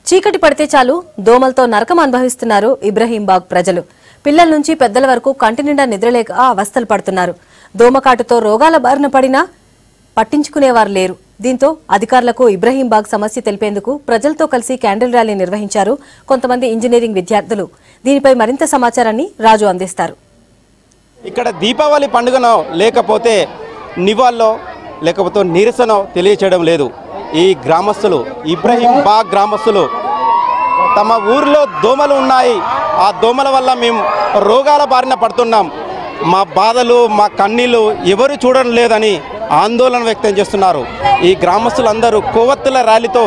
చీకటి పడితే చాలు దోమలతో నరకం అనుభవిస్తున్నారు ఇబ్రహీంబాగ్ ప్రజలు. పిల్లల నుంచి పెద్దల వరకు కంటి నిండా నిద్రలేక అవస్థలు పడుతున్నారు. దోమకాటుతో రోగాల బారిన పడినా పట్టించుకునేవారు లేరు. దీంతో అధికారులకు ఇబ్రహీంబాగ్ సమస్య తెలిపేందుకు ప్రజలతో కలిసి క్యాండిల్ ర్యాలీ నిర్వహించారు కొంతమంది ఇంజనీరింగ్ విద్యార్థులు. దీనిపై మరింత సమాచారాన్ని రాజు అందిస్తారు. ఇక్కడ దీపావళి పండుగనో లేకపోతే నివాళో లేకపోతే నిరసన తెలియచేయడం లేదు. ఈ గ్రామస్తులు ఇబ్రహీంబాగ్ గ్రామస్తులు తమ ఊర్లో దోమలు ఉన్నాయి, ఆ దోమల వల్ల మేము రోగాల బారిన పడుతున్నాం, మా బాధలు మా కన్నీళ్ళు ఎవరు చూడడం లేదని ఆందోళన వ్యక్తం చేస్తున్నారు. ఈ గ్రామస్తులందరూ కొవ్వొత్తుల ర్యాలీతో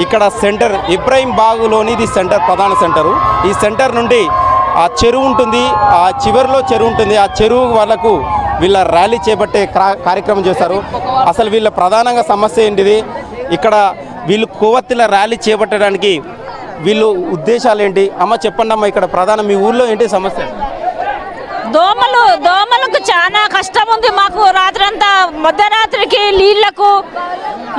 ఇక్కడ సెంటర్ ఇబ్రహీంబాగ్లోని ఇది సెంటర్ ప్రధాన సెంటరు. ఈ సెంటర్ నుండి ఆ చెరువు ఉంటుంది, ఆ చివరిలో చెరువు ఉంటుంది, ఆ చెరువు వాళ్ళకు వీళ్ళ ర్యాలీ చేపట్టే కార్యక్రమం చేస్తారు. అసలు వీళ్ళ ప్రధానంగా సమస్య ఏంటిది, ఇక్కడ వీళ్ళు కొవ్వొత్తుల ర్యాలీ చేపట్టడానికి వీళ్ళు ఉద్దేశాలు ఏంటి? అమ్మ చెప్పండి అమ్మ, ఇక్కడ ప్రధాన మీ ఊళ్ళో ఏంటి సమస్య? దోమలకు చాలా కష్టం ఉంది మాకు. రాత్రంతా మధ్యరాత్రికి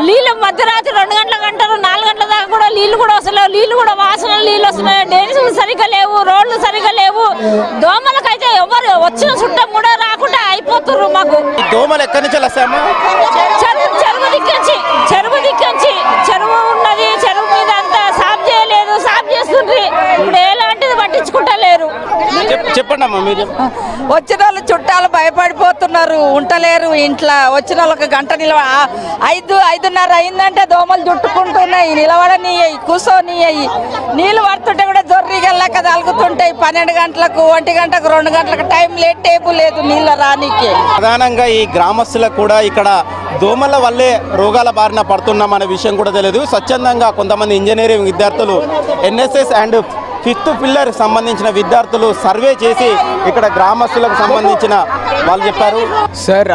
నీళ్ళు మధ్యరాత్రి 2 గంటలకు అంటారు, 4 గంటల దాకా కూడా నీళ్ళు కూడా వస్తలేవు. నీళ్ళు కూడా వాసన నీళ్ళు వస్తున్నాయి, డెన్సులు సరిగ్గా లేవు, రోడ్లు సరిగ్గా లేవు. దోమలకైతే ఎవరు వచ్చిన చుట్టం కూడా రాకుండా అయిపోతున్నారు మాకు. దోమలు ఎక్కడి నుంచి వస్తాయమ్మా? చెరువు దిక్కించి చెరువు ఉన్నది, చెరువు మీద అంతా సాఫ్ చేయలేదు, సాఫ్ చేస్తుండ్రి. ఇప్పుడు ఎలాంటిది పట్టించుకుంటలేరు. చెప్పండి అమ్మా మీరు. వచ్చిన వాళ్ళు చుట్టాలు భయపడిపోతున్నారు, ఉంటలేరు ఇంట్లో. వచ్చిన వాళ్ళకి గంట 5:30 అయిందంటే దోమలు చుట్టుకుంటున్నాయి, నిలబడనియ్యి, కూర్చోనియ్యి. నీళ్ళు పడుతుంటే కూడా జొర్రిగల్లాక తలుగుతుంటాయి. 12 గంటలకు 1 గంటకు 2 గంటలకు టైం లేట్ టేబుల్ లేదు నీళ్ళ రానికి. ప్రధానంగా ఈ గ్రామస్తులకు కూడా ఇక్కడ దోమల వల్లే రోగాల బారిన పడుతున్నాం అనే విషయం కూడా తెలియదు. స్వచ్ఛందంగా కొంతమంది ఇంజనీరింగ్ విద్యార్థులు NSS అండ్ 5th పిల్లర్ సంబంధించిన విద్యార్థులు సర్వే చేసి ఇక్కడ గ్రామస్తులకు సంబంధించిన వాళ్ళు చెప్పారు. సార్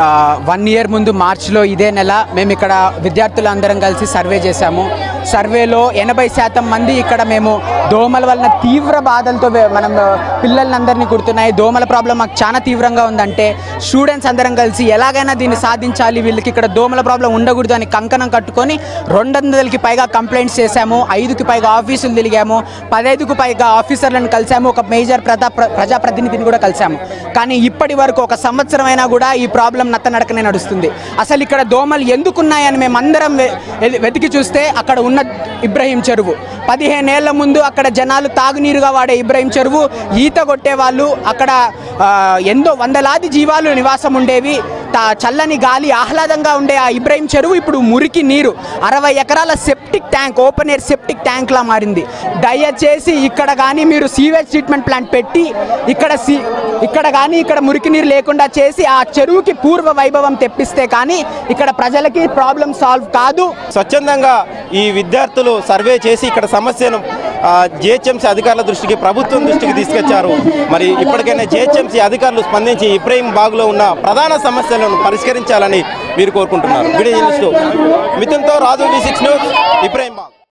1 ఇయర్ ముందు మార్చిలో ఇదే నెల మేము ఇక్కడ విద్యార్థులందరం కలిసి సర్వే చేశాము. సర్వేలో 80% మంది ఇక్కడ మేము దోమల వలన తీవ్ర బాధలతో మనం పిల్లలందరినీ కుడుతున్నాయి. దోమల ప్రాబ్లం మాకు చాలా తీవ్రంగా ఉందంటే స్టూడెంట్స్ అందరం కలిసి ఎలాగైనా దీన్ని సాధించాలి, వీళ్ళకి ఇక్కడ దోమల ప్రాబ్లం ఉండకూడదు అని కంకణం కట్టుకొని 200కి పైగా కంప్లైంట్స్ చేశాము. 5కి పైగా ఆఫీసులు తిరిగాము, 15కు పైగా ఆఫీసర్లను కలిసాము, ఒక మేజర్ ప్రజాప్రతినిధిని కూడా కలిసాము. కానీ ఇప్పటి వరకు 1 సంవత్సరం అయినా కూడా ఈ ప్రాబ్లం నత్తనడకనే నడుస్తుంది. అసలు ఇక్కడ దోమలు ఎందుకున్నాయని మేమందరం వెతికి చూస్తే అక్కడ ఉన్న ఇబ్రహీం చెరువు, 15 ఏళ్ల ముందు అక్కడ జనాలు తాగునీరుగా వాడే ఇబ్రహీం చెరువు, ఈత కొట్టే వాళ్ళు అక్కడ ఎంతో వందలాది జీవాలు నివాసం ఉండేవి. చల్లని గాలి ఆహ్లాదంగా ఉండే ఆ ఇబ్రహీం చెరువు ఇప్పుడు మురికి నీరు 60 ఎకరాల septic tank, open air septic ట్యాంక్లా మారింది. దయచేసి ఇక్కడ కానీ మీరు సీవేజ్ ట్రీట్మెంట్ ప్లాంట్ పెట్టి ఇక్కడ మురికి నీరు లేకుండా చేసి ఆ చెరువుకి పూర్వ వైభవం తెప్పిస్తే కానీ ఇక్కడ ప్రజలకి ప్రాబ్లం సాల్వ్ కాదు. స్వచ్ఛందంగా ఈ విద్యార్థులు సర్వే చేసి ఇక్కడ సమస్యను GHMC అధికారుల దృష్టికి, ప్రభుత్వం దృష్టికి తీసుకొచ్చారు. మరి ఇప్పటికైనా GHMC అధికారులు స్పందించి ఇబ్రహీంబాగ్లో ఉన్న ప్రధాన సమస్యలను పరిష్కరించాలని మీరు కోరుకుంటున్నారు. వీడియో జర్నలిస్టు మిథున్తో రాజు, V6 న్యూస్, ఇబ్రహీంబాగ్.